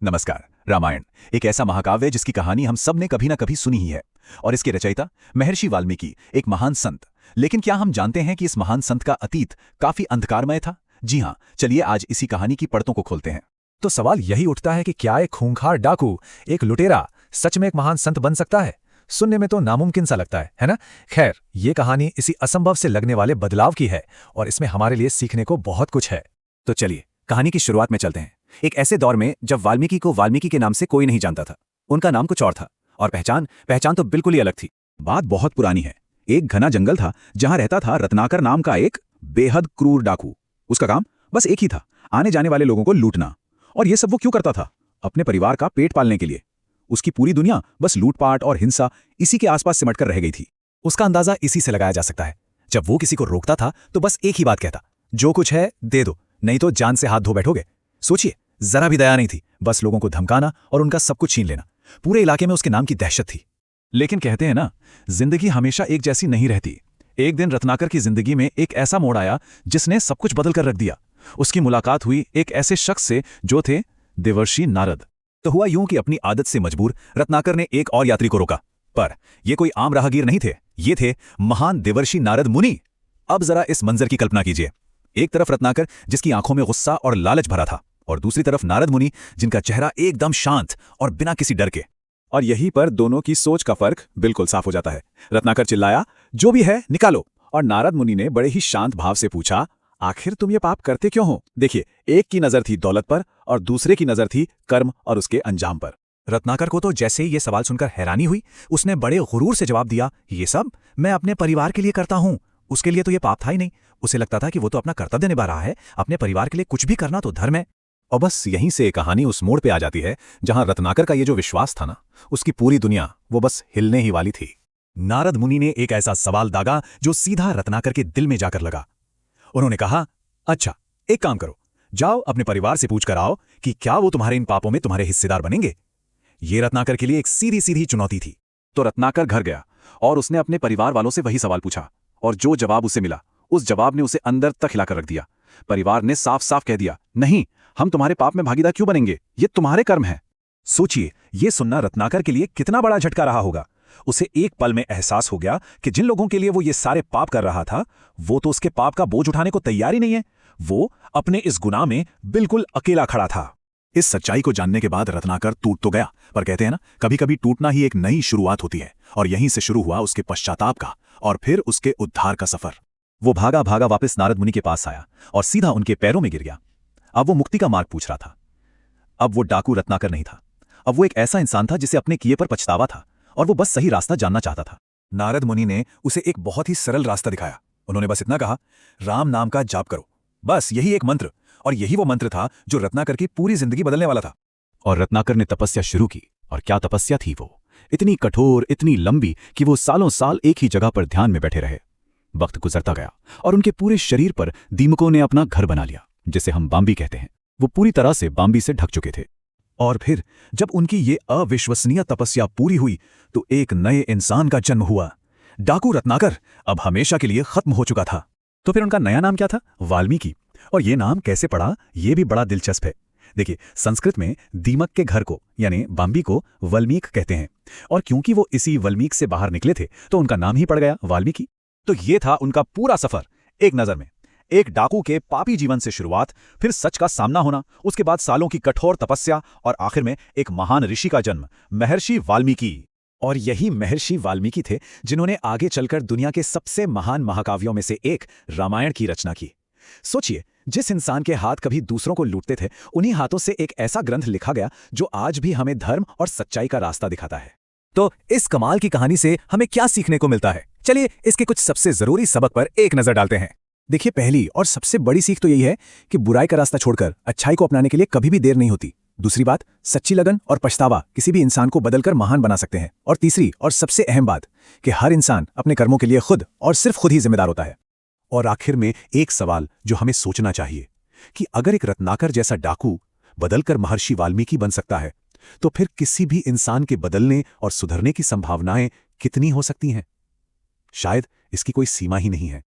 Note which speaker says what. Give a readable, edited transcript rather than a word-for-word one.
Speaker 1: नमस्कार। रामायण एक ऐसा महाकाव्य है जिसकी कहानी हम सब ने कभी ना कभी सुनी ही है और इसके रचयिता महर्षि वाल्मीकि एक महान संत। लेकिन क्या हम जानते हैं कि इस महान संत का अतीत काफी अंधकारमय था? जी हाँ, चलिए आज इसी कहानी की परतों को खोलते हैं।
Speaker 2: तो सवाल यही उठता है कि क्या एक खूंखार डाकू, एक लुटेरा सच में एक महान संत बन सकता है? सुनने में तो नामुमकिन सा लगता है ना? खैर, ये कहानी इसी असंभव से लगने वाले बदलाव की है और इसमें हमारे लिए सीखने को बहुत कुछ है।
Speaker 1: तो चलिए कहानी की शुरुआत में चलते हैं। एक ऐसे दौर में जब वाल्मीकि को वाल्मीकि के नाम से कोई नहीं जानता था। उनका नाम कुछ और था और पहचान तो बिल्कुल ही अलग थी। बात बहुत पुरानी है। एक घना जंगल था जहां रहता था रत्नाकर नाम का एक बेहद क्रूर डाकू। उसका काम बस एक ही था, आने जाने वाले लोगों को लूटना। और यह सब वो क्यों करता था? अपने परिवार का पेट पालने के लिए। उसकी पूरी दुनिया बस लूटपाट और हिंसा इसी के आसपास सिमट कर रह गई थी।
Speaker 2: उसका अंदाजा इसी से लगाया जा सकता है। जब वो किसी को रोकता था तो बस एक ही बात कहता, जो कुछ है दे दो, नहीं तो जान से हाथ धो बैठोगे। सोचिए, जरा भी दया नहीं थी, बस लोगों को धमकाना और उनका सब कुछ छीन लेना। पूरे इलाके में उसके नाम की दहशत थी।
Speaker 1: लेकिन कहते हैं ना, जिंदगी हमेशा एक जैसी नहीं रहती। एक दिन रत्नाकर की जिंदगी में एक ऐसा मोड़ आया जिसने सब कुछ बदल कर रख दिया। उसकी मुलाकात हुई एक ऐसे शख्स से जो थे देवर्षि नारद। तो हुआ यूं कि अपनी आदत से मजबूर रत्नाकर ने एक और यात्री को रोका, पर ये कोई आम राहगीर नहीं थे, ये थे महान देवर्षि नारद मुनि। अब जरा इस मंजर की कल्पना कीजिए। एक तरफ रत्नाकर जिसकी आंखों में गुस्सा और लालच भरा था, और दूसरी तरफ नारद मुनि जिनका चेहरा एकदम शांत और बिना किसी डर के। और यहीं पर दोनों की सोच का फर्क बिल्कुल साफ हो जाता है। रत्नाकर चिल्लाया, जो भी है निकालो। और नारद मुनि ने बड़े ही शांत भाव से पूछा, आखिर तुम ये पाप करते क्यों हो? देखिए, एक की नजर थी दौलत पर और दूसरे की नजर थी कर्म और उसके अंजाम पर।
Speaker 2: रत्नाकर को तो जैसे ही ये सवाल सुनकर हैरानी हुई, उसने बड़े गुरूर से जवाब दिया, ये सब मैं अपने परिवार के लिए करता हूं। उसके लिए तो ये पाप था ही नहीं। उसे लगता था कि वो तो अपना कर्तव्य निभा रहा है, अपने परिवार के लिए कुछ भी करना तो धर्म है।
Speaker 1: और बस यहीं से कहानी उस मोड़ पे आ जाती है जहां रत्नाकर का ये जो विश्वास था ना, उसकी पूरी दुनिया वो बस हिलने ही वाली थी।
Speaker 2: नारद मुनि ने एक ऐसा सवाल दागा जो सीधा रत्नाकर के दिल में जाकर लगा। उन्होंने कहा, अच्छा एक काम करो, जाओ अपने परिवार से पूछ कर आओ कि क्या वो तुम्हारे इन पापों में तुम्हारे हिस्सेदार बनेंगे। ये रत्नाकर के लिए एक सीधी सीधी चुनौती थी।
Speaker 1: तो रत्नाकर घर गया और उसने अपने परिवार वालों से वही सवाल पूछा, और जो जवाब उसे मिला उस जवाब ने उसे अंदर तक हिलाकर रख दिया। परिवार ने साफ साफ कह दिया, नहीं, हम तुम्हारे पाप में भागीदार क्यों बनेंगे? ये तुम्हारे कर्म हैं।
Speaker 2: सोचिए, ये सुनना रत्नाकर के लिए कितना बड़ा झटका रहा होगा। उसे एक पल में एहसास हो गया कि जिन लोगों के लिए वो ये सारे पाप कर रहा था, वो तो उसके पाप का बोझ उठाने को तैयार ही नहीं है। वो अपने इस गुनाह में बिल्कुल अकेला खड़ा था।
Speaker 1: इस सच्चाई को जानने के बाद रत्नाकर टूट तो गया, पर कहते हैं ना, कभी कभी टूटना ही एक नई शुरुआत होती है। और यहीं से शुरू हुआ उसके पश्चाताप का और फिर उसके उद्धार का सफर। वो भागा भागा वापस नारद मुनि के पास आया और सीधा उनके पैरों में गिर गया। अब वो मुक्ति का मार्ग पूछ रहा था। अब वो डाकू रत्नाकर नहीं था। अब वो एक ऐसा इंसान था जिसे अपने किए पर पछतावा था और वो बस सही रास्ता जानना चाहता था। नारद मुनि ने उसे एक बहुत ही सरल रास्ता दिखाया। उन्होंने बस इतना कहा, राम नाम का जाप करो। बस यही एक मंत्र, और यही वो मंत्र था जो रत्नाकर की पूरी जिंदगी बदलने वाला था। और रत्नाकर ने तपस्या शुरू की। और क्या तपस्या थी वो! इतनी कठोर, इतनी लंबी कि वो सालों साल एक ही जगह पर ध्यान में बैठे रहे। वक्त गुजरता गया और उनके पूरे शरीर पर दीमकों ने अपना घर बना लिया, जिसे हम बाम्बी कहते हैं। वो पूरी तरह से बाम्बी से ढक चुके थे। और फिर जब उनकी ये अविश्वसनीय तपस्या पूरी हुई तो एक नए इंसान का जन्म हुआ। डाकू रत्नाकर अब हमेशा के लिए खत्म हो चुका था। तो फिर उनका नया नाम क्या था? वाल्मीकि। और ये नाम कैसे पड़ा, ये भी बड़ा दिलचस्प है। देखिए, संस्कृत में दीमक के घर को यानी बाम्बी को वल्मीक कहते हैं, और क्योंकि वो इसी वल्मीक से बाहर निकले थे तो उनका नाम ही पड़ गया वाल्मीकि। तो ये था उनका पूरा सफर एक नजर में। एक डाकू के पापी जीवन से शुरुआत, फिर सच का सामना होना, उसके बाद सालों की कठोर तपस्या और आखिर में एक महान ऋषि का जन्म, महर्षि वाल्मीकि। और यही महर्षि वाल्मीकि थे जिन्होंने आगे चलकर दुनिया के सबसे महान महाकाव्यों में से एक रामायण की रचना की। सोचिए, जिस इंसान के हाथ कभी दूसरों को लूटते थे, उन्हीं हाथों से एक ऐसा ग्रंथ लिखा गया जो आज भी हमें धर्म और सच्चाई का रास्ता दिखाता है। तो इस कमाल की कहानी से हमें क्या सीखने को मिलता है? चलिए इसके कुछ सबसे जरूरी सबक पर एक नजर डालते हैं। देखिए, पहली और सबसे बड़ी सीख तो यही है कि बुराई का रास्ता छोड़कर अच्छाई को अपनाने के लिए कभी भी देर नहीं होती। दूसरी बात, सच्ची लगन और पछतावा किसी भी इंसान को बदलकर महान बना सकते हैं। और तीसरी और सबसे अहम बात कि हर इंसान अपने कर्मों के लिए खुद और सिर्फ खुद ही जिम्मेदार होता है। और आखिर में एक सवाल जो हमें सोचना चाहिए कि अगर एक रत्नाकर जैसा डाकू बदलकर महर्षि वाल्मीकि बन सकता है, तो फिर किसी भी इंसान के बदलने और सुधरने की संभावनाएं कितनी हो सकती हैं? शायद इसकी कोई सीमा ही नहीं है।